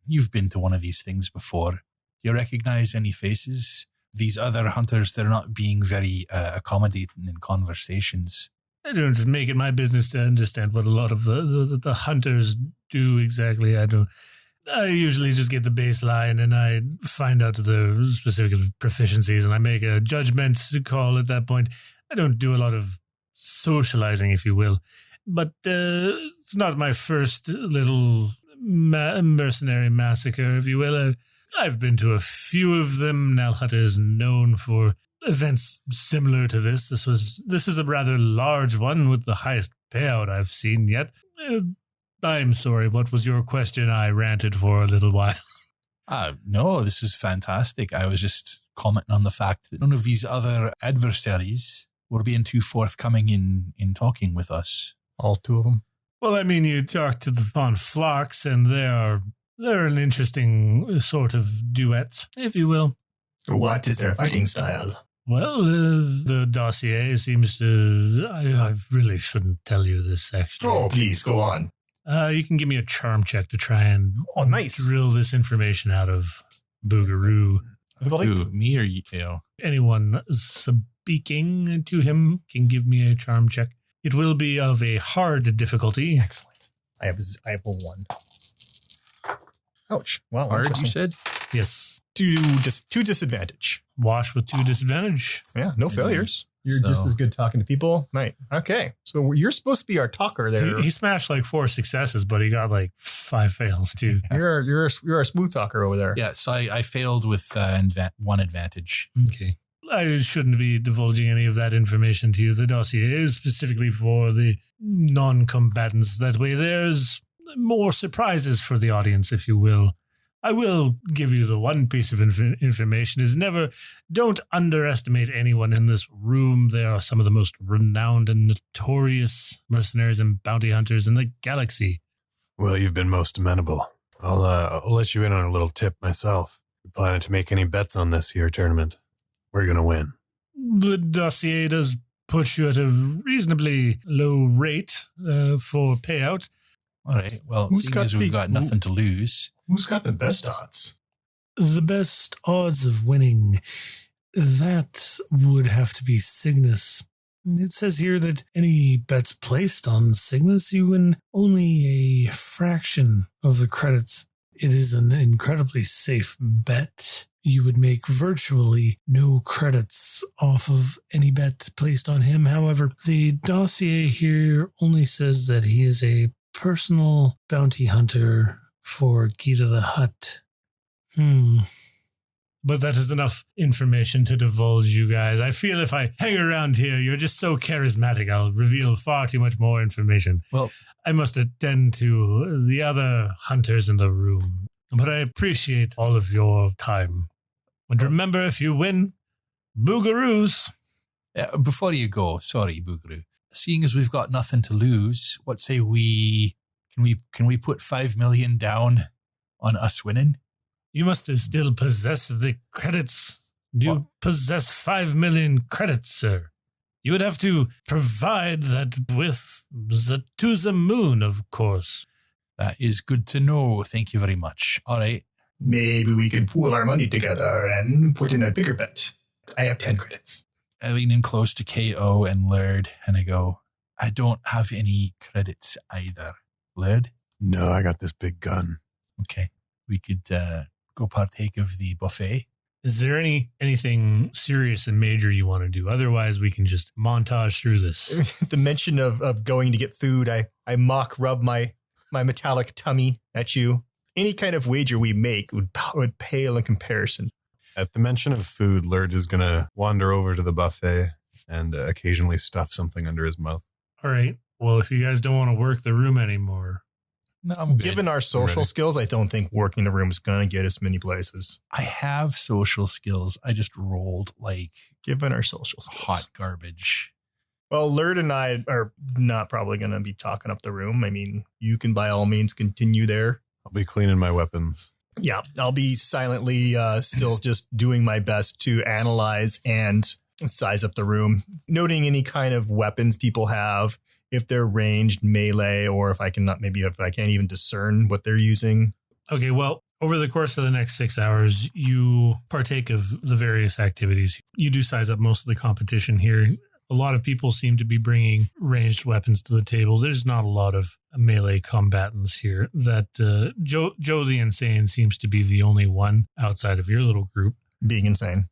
you've been to one of these things before. Do you recognize any faces? These other hunters, they're not being very accommodating in conversations. I don't make it my business to understand what a lot of the hunters do exactly. I usually just get the baseline and I find out the specific proficiencies and I make a judgment call at that point. I don't do a lot of socializing, if you will. But it's not my first little mercenary massacre, if you will. I've been to a few of them. Nal Hutta is known for events similar to this. This is a rather large one with the highest payout I've seen yet. I'm sorry, what was your question? I ranted for a little while. No, this is fantastic. I was just commenting on the fact that none of these other adversaries were being too forthcoming in talking with us. All two of them? Well, I mean, you talk to the Von Flocks, and they're an interesting sort of duet, if you will. What is their fighting style? Well, the dossier seems to... I really shouldn't tell you this, actually. Oh, please, go on. You can give me a charm check to try and nice. drill this information out of Boogaroo. Who, me or you? Anyone speaking to him can give me a charm check. It will be of a hard difficulty. Excellent. I have a 1. Ouch. Wow. Hard, you said? Yes. Two disadvantage. Wash with 2 disadvantage. Yeah, no failures. You're So- just as good talking to people. Right. Okay. So you're supposed to be our talker there. He smashed like 4 successes, but he got like 5 fails too. You're a smooth talker over there. Yeah, so I failed with 1 advantage. Okay. I shouldn't be divulging any of that information to you. The dossier is specifically for the non-combatants. That way there's more surprises for the audience, if you will. I will give you the one piece of information is don't underestimate anyone in this room. They are some of the most renowned and notorious mercenaries and bounty hunters in the galaxy. Well, you've been most amenable. I'll let you in on a little tip myself. You planning to make any bets on this here tournament? We're going to win. The dossier does put you at a reasonably low rate for payout. All right, well, seeing as we've got nothing to lose. Who's got the best odds? The best odds of winning, that would have to be Cygnus. It says here that any bets placed on Cygnus, you win only a fraction of the credits. It is an incredibly safe bet. You would make virtually no credits off of any bet placed on him. However, the dossier here only says that he is a personal bounty hunter for Geeta the Hutt. But that is enough information to divulge, you guys. I feel if I hang around here, you're just so charismatic, I'll reveal far too much more information. Well, I must attend to the other hunters in the room. But I appreciate all of your time. And remember, if you win, Boogaroos. before you go, sorry, Boogaroo. Seeing as we've got nothing to lose, what say can we put 5 million down on us winning? You must still possess the credits. You possess 5 million credits, sir. You would have to provide that to the moon, of course. That is good to know. Thank you very much. All right. Maybe we could pool our money together and put in a bigger bet. I have 10 credits. I lean in close to KO and Laird, and I go, I don't have any credits either. Laird? No, I got this big gun. Okay. We could go partake of the buffet. Is there anything serious and major you want to do? Otherwise, we can just montage through this. The mention of going to get food, I mock rub my metallic tummy at you. Any kind of wager we make would pale in comparison. At the mention of food, Lurd is going to wander over to the buffet and occasionally stuff something under his mouth. All right. Well, if you guys don't want to work the room anymore. No, I'm good. Given our social skills, I don't think working the room is going to get us many places. I have social skills. I just rolled like Given our social skills. hot garbage. Well, Lurd and I are not probably going to be talking up the room. I mean, you can by all means continue there. I'll be cleaning my weapons. Yeah, I'll be silently still just doing my best to analyze and size up the room, noting any kind of weapons people have, if they're ranged, melee, or if I can't even discern what they're using. Okay, well, over the course of the next 6 hours, you partake of the various activities. You do size up most of the competition here. A lot of people seem to be bringing ranged weapons to the table. There's not a lot of melee combatants here. That Joe the Insane seems to be the only one outside of your little group. Being insane.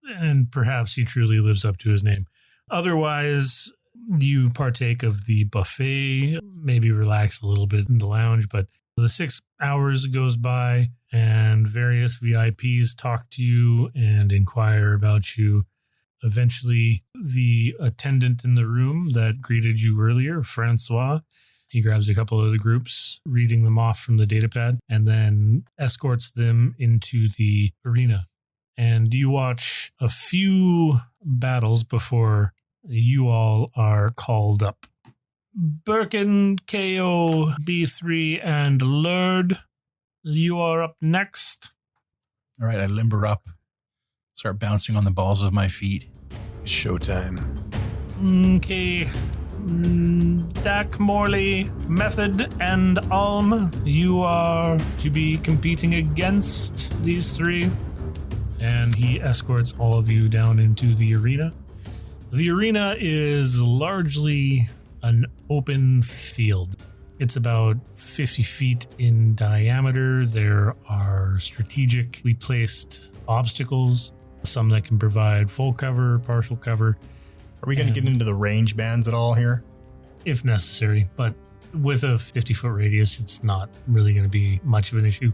And perhaps he truly lives up to his name. Otherwise, you partake of the buffet, maybe relax a little bit in the lounge, but the 6 hours goes by and various VIPs talk to you and inquire about you. Eventually, the attendant in the room that greeted you earlier, Francois, he grabs a couple of the groups, reading them off from the datapad, and then escorts them into the arena. And you watch a few battles before you all are called up. Berkin, KO, B3, and Lurd, you are up next. All right, I limber up, start bouncing on the balls of my feet. It's showtime. Okay. Dak, Morley, Method, and Alm, you are to be competing against these three. And he escorts all of you down into the arena. The arena is largely an open field. It's about 50 feet in diameter. There are strategically placed obstacles, some that can provide full cover, partial cover. Are we going to get into the range bands at all here? If necessary, but with a 50-foot radius, it's not really going to be much of an issue.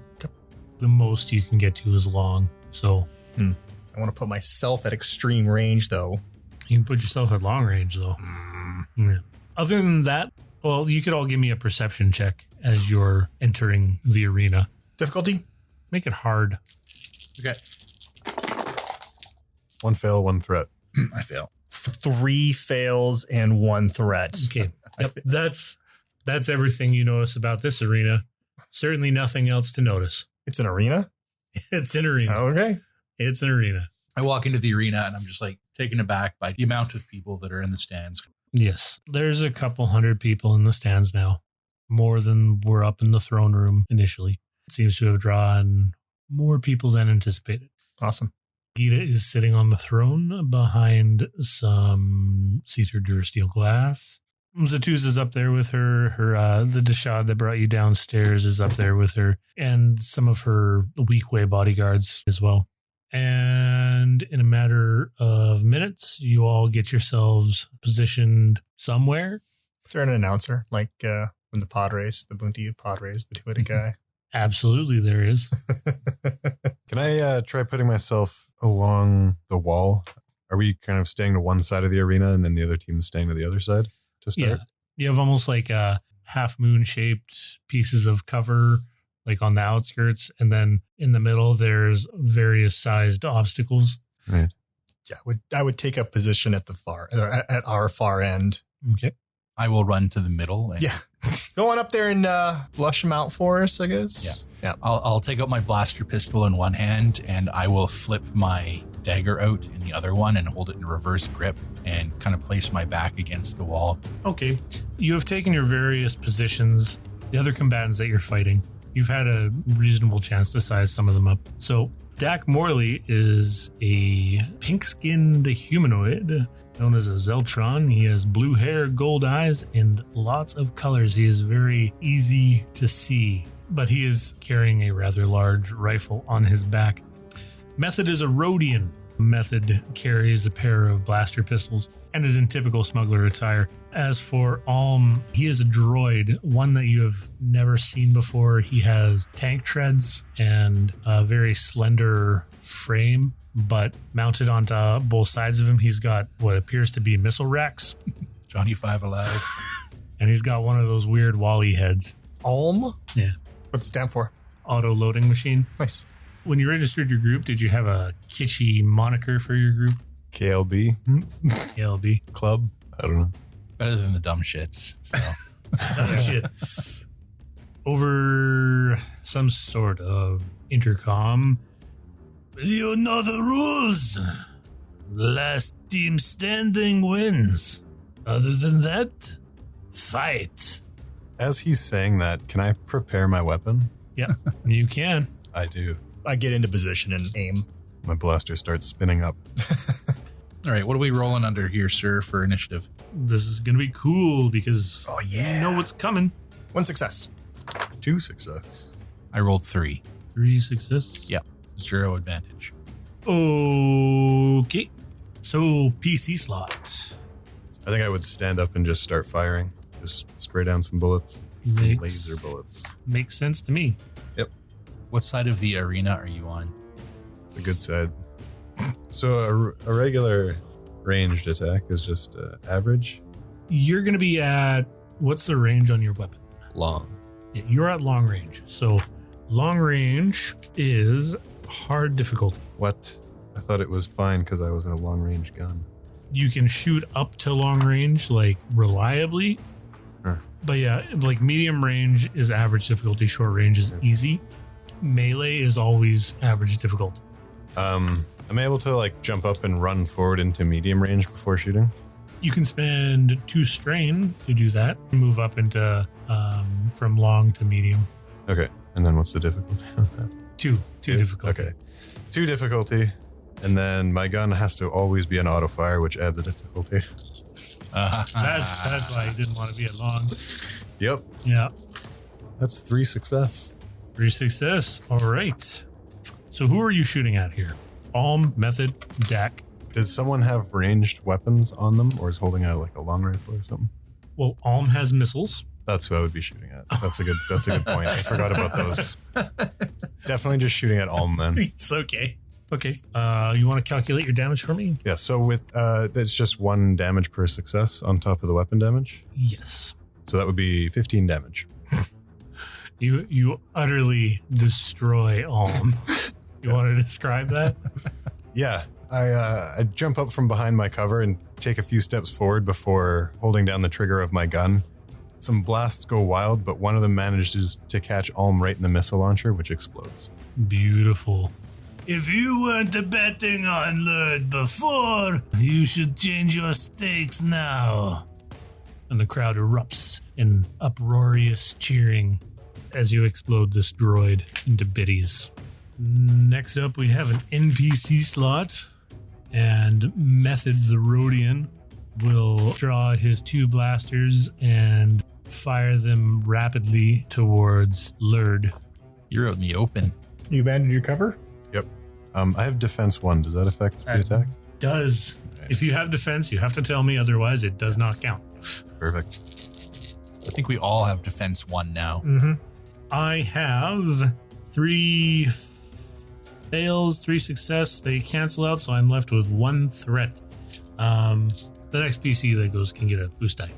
The most you can get to is long, so... I want to put myself at extreme range, though. You can put yourself at long range, though. Yeah. Other than that, well, you could all give me a perception check as you're entering the arena. Difficulty? Make it hard. Okay. 1 fail, 1 threat. I fail. 3 fails and 1 threat. Okay. Yep. That's everything you notice about this arena. Certainly nothing else to notice. It's an arena? It's an arena. Okay. It's an arena. I walk into the arena and I'm just like taken aback by the amount of people that are in the stands. Yes. There's a couple hundred people in the stands now. More than were up in the throne room initially. It seems to have drawn more people than anticipated. Awesome. Geeta is sitting on the throne behind some see-through Durasteel glass. Zatuz is up there with her. The Deshad that brought you downstairs is up there with her, and some of her weak way bodyguards as well. And in a matter of minutes, you all get yourselves positioned somewhere. Is there an announcer like when the pod race, the Bounty pod race, the two-headed guy? Absolutely, there is. Can I try putting myself along the wall? Are we kind of staying to one side of the arena and then the other team is staying to the other side to start? Yeah. You have almost like half moon shaped pieces of cover like on the outskirts, and then in the middle there's various sized obstacles. Right. Yeah, I would take a position at our far end. Okay. I will run to the middle. And Yeah. Go on up there and flush them out for us, I guess. Yeah. I'll take out my blaster pistol in one hand and I will flip my dagger out in the other one and hold it in reverse grip and kind of place my back against the wall. Okay. You have taken your various positions. The other combatants that you're fighting, you've had a reasonable chance to size some of them up. So Dak Morley is a pink-skinned humanoid. known as a Zeltron. He has blue hair, gold eyes, and lots of colors. He is very easy to see, but he is carrying a rather large rifle on his back. Method is a Rhodian. Method carries a pair of blaster pistols and is in typical smuggler attire. As for Alm, he is a droid, one that you have never seen before. He has tank treads and a very slender frame, but mounted onto both sides of him, he's got what appears to be missile racks. Johnny Five alive. And he's got one of those weird Wally heads. Alm? Yeah. What's it stand for? Auto loading machine. Nice. When you registered your group, did you have a kitschy moniker for your group? KLB KLB. Club. I don't know. Better than the dumb shits. So. Shits. Over some sort of intercom. You know the rules. Last team standing wins. Other than that, fight. As he's saying that, can I prepare my weapon? Yeah, you can. I do. I get into position and aim. My blaster starts spinning up. All right, what are we rolling under here, sir, for initiative? This is going to be cool because you know what's coming. 1 success. 2 success. I rolled 3. 3 success. Yep. 0 advantage. Okay. So, PC slot. I think I would stand up and just start firing. Just spray down some bullets. Some laser bullets. Makes sense to me. Yep. What side of the arena are you on? The good side. So a regular ranged attack is just average. You're going to be at, what's the range on your weapon? Long. Yeah, you're at long range. So long range is hard difficulty. What? I thought it was fine because I was in a long range gun. You can shoot up to long range, like reliably. Huh. But yeah, like medium range is average difficulty, short range is easy. Melee is always average difficulty. I'm able to like jump up and run forward into medium range before shooting. You can spend 2 strain to do that. Move up into from long to medium. Okay. And then what's the difficulty of that? 2 difficulty. Okay. 2 difficulty. And then my gun has to always be an auto fire, which adds a difficulty. That's why you didn't want to be at long. Yep. Yeah. That's 3 success. 3 success. All right. So who are you shooting at here? Alm, Method, Dak. Does someone have ranged weapons on them or is holding out like a long rifle or something? Well, Alm has missiles. That's who I would be shooting at. That's a good point. I forgot about those. Definitely just shooting at Alm then. It's okay. Okay. You want to calculate your damage for me? Yeah, so with it's just 1 damage per success on top of the weapon damage. Yes. So that would be 15 damage. You utterly destroy Alm. You want to describe that? Yeah. I jump up from behind my cover and take a few steps forward before holding down the trigger of my gun. Some blasts go wild, but one of them manages to catch Alm right in the missile launcher, which explodes. Beautiful. If you weren't betting on Lurd before, you should change your stakes now. And the crowd erupts in uproarious cheering as you explode this droid into biddies. Next up, we have an NPC slot, and Method the Rhodian will draw his 2 blasters and fire them rapidly towards Lurd. You're out in the open. You abandoned your cover? Yep. I have defense 1. Does that affect the attack? Does. Nice. If you have defense, you have to tell me, otherwise it does not count. Perfect. I think we all have defense 1 now. Mm-hmm. I have 3 fails, 3 success. They cancel out, so I'm left with 1 threat. The next PC that goes can get a boost die.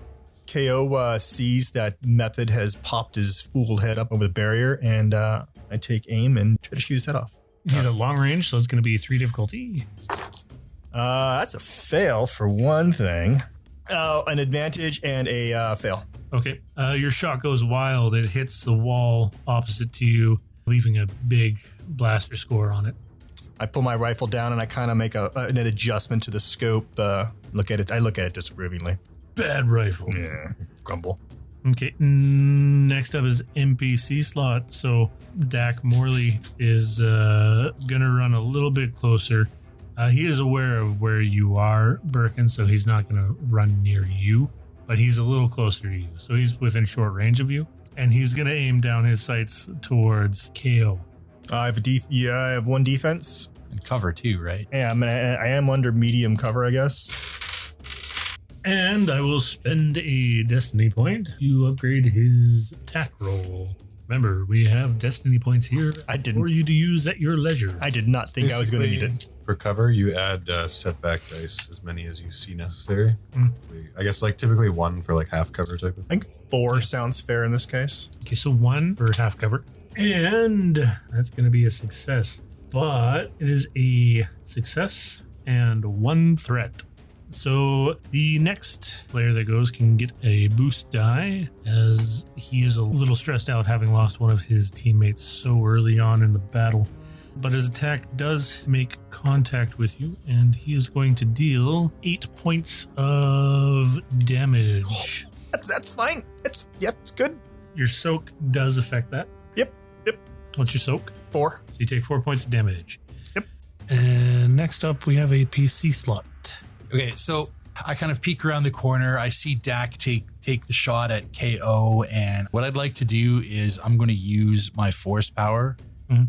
KO sees that Method has popped his fooled head up over the barrier, and I take aim and try to shoot his head off. He's at long range, so it's going to be 3 difficulty. That's a fail for one thing. Oh, an advantage and a fail. Okay. Your shot goes wild. It hits the wall opposite to you, leaving a big blaster score on it. I pull my rifle down and I kind of make an adjustment to the scope. Look at it. I look at it disapprovingly. Bad rifle. Yeah, grumble. Okay. Next up is NPC slot. So Dak Morley is gonna run a little bit closer. He is aware of where you are, Berkin, so he's not going to run near you, but he's a little closer to you. So he's within short range of you, and he's going to aim down his sights towards KO. I have one defense. And cover too, right? Yeah, I am under medium cover, I guess. And I will spend a destiny point to upgrade his attack roll. Remember, we have destiny points here for you to use at your leisure. I did not think I was going to need it. For cover, you add setback dice, as many as you see necessary. I guess like typically 1 for like half cover type of thing. I think 4 sounds fair in this case. Okay, so 1 for half cover. And that's going to be a success. But it is a success and 1 threat. So the next player that goes can get a boost die, as he is a little stressed out having lost one of his teammates so early on in the battle. But his attack does make contact with you, and he is going to deal 8 points of damage. That's fine. It's good. Your soak does affect that. Yep. What's your soak? 4. So you take 4 points of damage. Yep. And next up, we have a PC slot. Okay, so I kind of peek around the corner. I see Dak take the shot at KO, and what I'd like to do is I'm going to use my force power,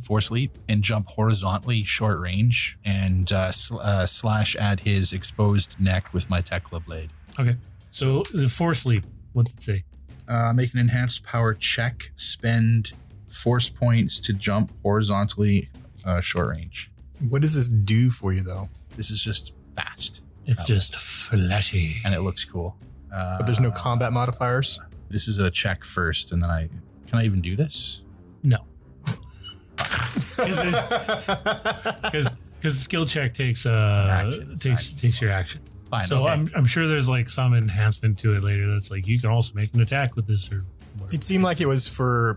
force leap, and jump horizontally short range and slash at his exposed neck with my Tekla blade. Okay. So the force leap, what's it say? Make an enhanced power check, spend force points to jump horizontally short range. What does this do for you, though? This is just fast. It's just flashy. And it looks cool. But there's no combat modifiers? This is a check first, and then can I even do this? No. Because skill check takes takes your action. Fine. So okay. I'm sure there's like some enhancement to it later that's like you can also make an attack with this or whatever. It seemed like it was for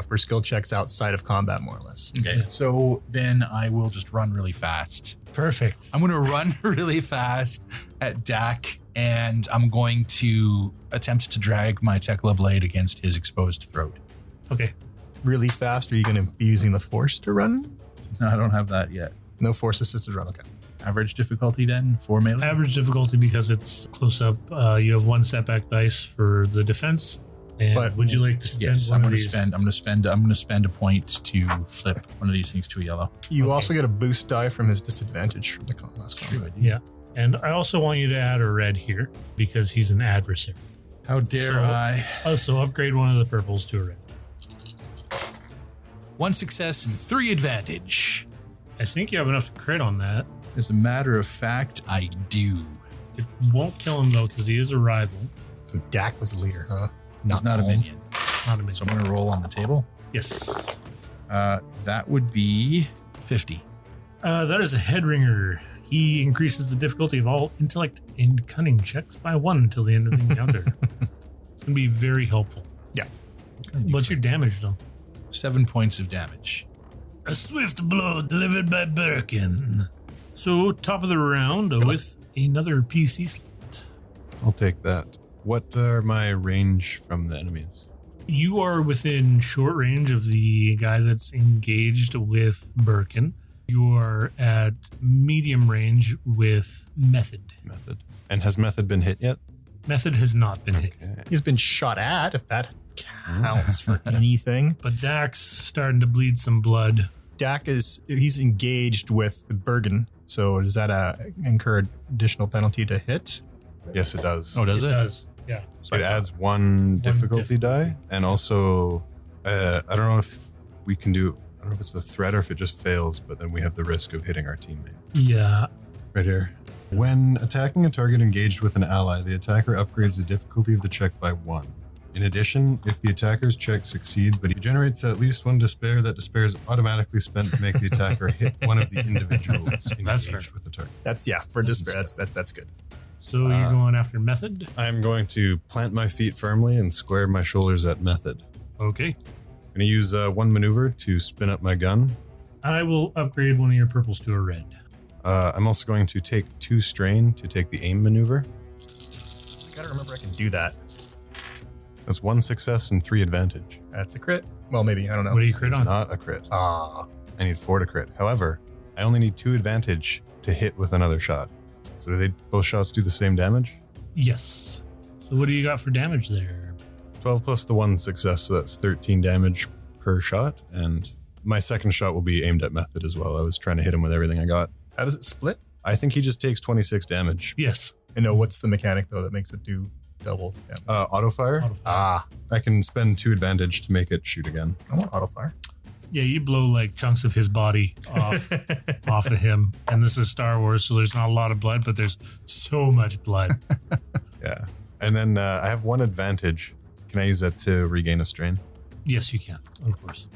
for skill checks outside of combat, more or less. Okay. So then I will just run really fast. Perfect. I'm going to run really fast at Dak, and I'm going to attempt to drag my Tekla blade against his exposed throat. Okay. Really fast? Are you going to be using the force to run? No, I don't have that yet. No force assisted run. Okay. Average difficulty then for melee? Average difficulty because it's close up. You have 1 setback dice for the defense. And But- would you like to spend Yes, one I'm of going to these? spend. I'm going to spend a point to flip one of these things to a yellow. You Okay. also get a boost die from his disadvantage from the last combat. Yeah. And I also want you to add a red here because he's an adversary. How dare So- I? So upgrade one of the purples to a red. 1 success and 3 advantage. I think you have enough to crit on that. As a matter of fact, I do. It won't kill him though because he is a rival. So Dak was the leader, huh? He's not a Colm. minion. Not a minion. So I'm going to roll on the table. Yes. That would be 50. That is a head ringer. He increases the difficulty of all intellect and cunning checks by 1 until the end of the encounter. It's going to be very helpful. Yeah. What's your damage though? 7 points of damage. A swift blow delivered by Berkin. So top of the round with another PC slot. I'll take that. What are my range from the enemies? You are within short range of the guy that's engaged with Berkin. You are at medium range with Method. Method. And has Method been hit yet? Method has not been hit. Okay. He's been shot at, if that counts for anything. But Dak's starting to bleed some blood. Dak he's engaged with Bergen. So does that incur additional penalty to hit? Yes, it does. Oh, does it? does. Yeah. It adds 1 difficulty die, and also I don't know if we can do. I don't know if it's the threat or if it just fails, but then we have the risk of hitting our teammate. Yeah. Right here. When attacking a target engaged with an ally, the attacker upgrades the difficulty of the check by 1. In addition, if the attacker's check succeeds, but he generates at least 1 despair, that despair is automatically spent to make the attacker hit one of the individuals That's engaged fair. with the target. That's for despair. That's good. So you're going after Method? I'm going to plant my feet firmly and square my shoulders at Method. Okay. I'm going to use 1 maneuver to spin up my gun. I will upgrade one of your purples to a red. I'm also going to take 2 strain to take the aim maneuver. Gotta remember I can do that. That's 1 success and 3 advantage. That's a crit. Well, maybe I don't know. What do you crit It's on? not a crit. Ah, I need 4 to crit. However, I only need 2 advantage to hit with another shot. So do they both shots do the same damage? Yes. So what do you got for damage there? 12 plus the 1 success, so that's 13 damage per shot. And my second shot will be aimed at Method as well. I was trying to hit him with everything I got. How does it split? I think he just takes 26 damage. Yes. And no, what's the mechanic though that makes it do double damage? Auto fire. Ah, I can spend 2 advantage to make it shoot again. I want auto fire. Yeah, you blow like chunks of his body off off of him. And this is Star Wars, so there's not a lot of blood, but there's so much blood. Yeah. And then I have 1 advantage. Can I use that to regain a strain? Yes, you can, of course.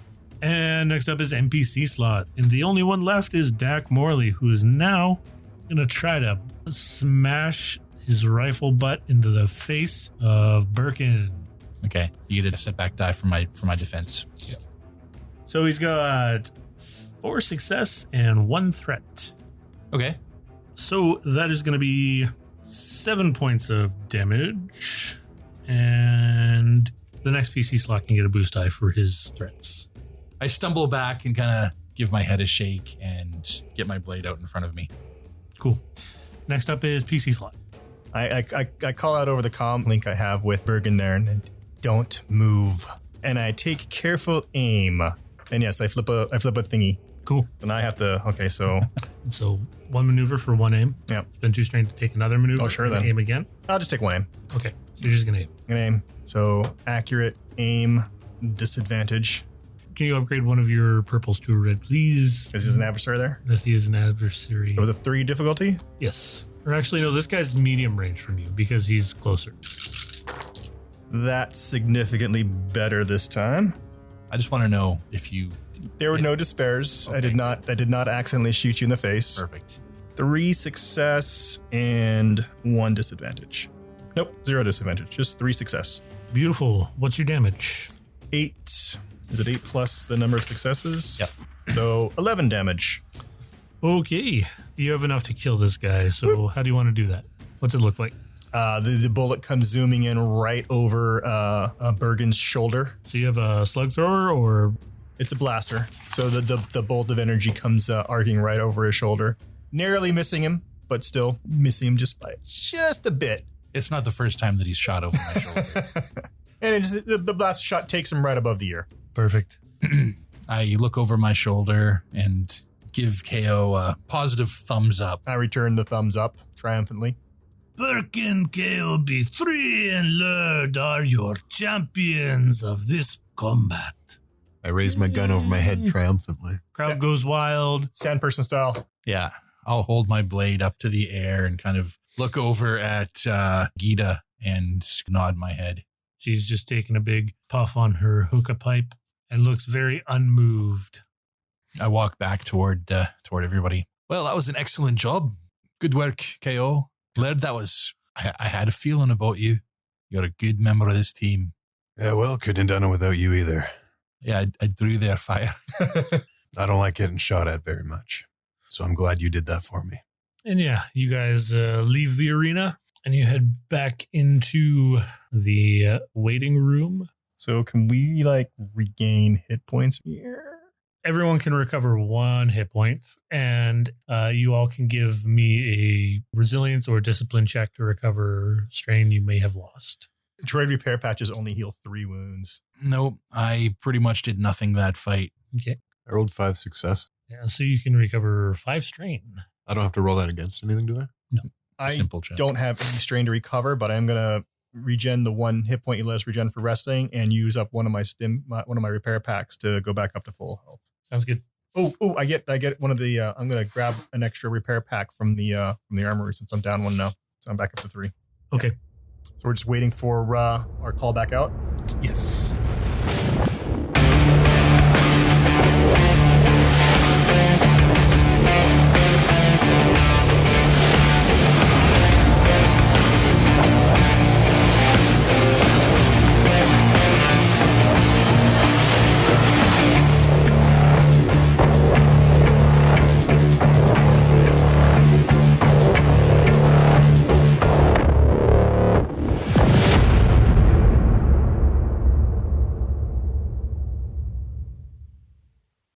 And next up is NPC slot. And the only one left is Dak Morley, who is now going to try to smash his rifle butt into the face of Berkin. Okay, you get a setback die for my defense. Yep. So he's got 4 success and 1 threat. Okay. So that is going to be 7 points of damage. And the next PC slot can get a boost die for his threats. I stumble back and kind of give my head a shake and get my blade out in front of me. Cool. Next up is PC slot. I call out over the comm link I have with Bergen there, and don't move. And I take careful aim. And yes, I flip a thingy. Cool. And I have to. Okay, so 1 maneuver for 1 aim. yeah, Spend 2 strain to take another maneuver. Oh, sure, and then. aim again. I'll just take 1 aim. Okay. So you're just going to aim. An aim. So accurate aim, disadvantage. Can you upgrade one of your purples to a red, please? Is this an adversary there? Unless he is an adversary. It was a 3 difficulty. Yes. Or actually, no, this guy's medium range from you because he's closer. That's significantly better this time. I just want to know if you... There were no despairs. Okay. I did not accidentally shoot you in the face. Perfect. 3 success and 1 disadvantage. Nope, 0 disadvantage. Just 3 success. Beautiful. What's your damage? 8. Is it 8 plus the number of successes? Yep. So 11 damage. Okay. You have enough to kill this guy. So how do you want to do that? What's it look like? The bullet comes zooming in right over Bergen's shoulder. So you have a slug thrower or... It's a blaster. So the bolt of energy comes arcing right over his shoulder. Narrowly missing him, but still missing him by just a bit. It's not the first time that he's shot over my shoulder. And the blaster shot takes him right above the ear. Perfect. I look over my shoulder and give KO a positive thumbs up. I return the thumbs up triumphantly. Berkin, KOB3, and Lurd are your champions of this combat. I raise my gun over my head triumphantly. Crowd goes wild. Sandperson style. Yeah, I'll hold my blade up to the air and kind of look over at Geeta and nod my head. She's just taking a big puff on her hookah pipe and looks very unmoved. I walk back toward everybody. Well, that was an excellent job. Good work, KO. Laird, I had a feeling about you. You're a good member of this team. Yeah, well, couldn't have done it without you either. Yeah, I drew their fire. I don't like getting shot at very much. So I'm glad you did that for me. And yeah, you guys leave the arena and you head back into the waiting room. So can we regain hit points here? Everyone can recover 1 hit point, and you all can give me a resilience or discipline check to recover strain you may have lost. Droid repair patches only heal 3 wounds. Nope, I pretty much did nothing that fight. Okay. I rolled 5 success. Yeah, so you can recover 5 strain. I don't have to roll that against anything, do I? No. I Simple check. don't have any strain to recover, but I'm gonna regen the 1 hit point you let us regen for resting, and use up one of my repair packs to go back up to full health. Sounds good. Oh! I get one of the. I'm gonna grab an extra repair pack from the armory since I'm down 1 now, so I'm back up to 3. Okay. So we're just waiting for our call back out. Yes.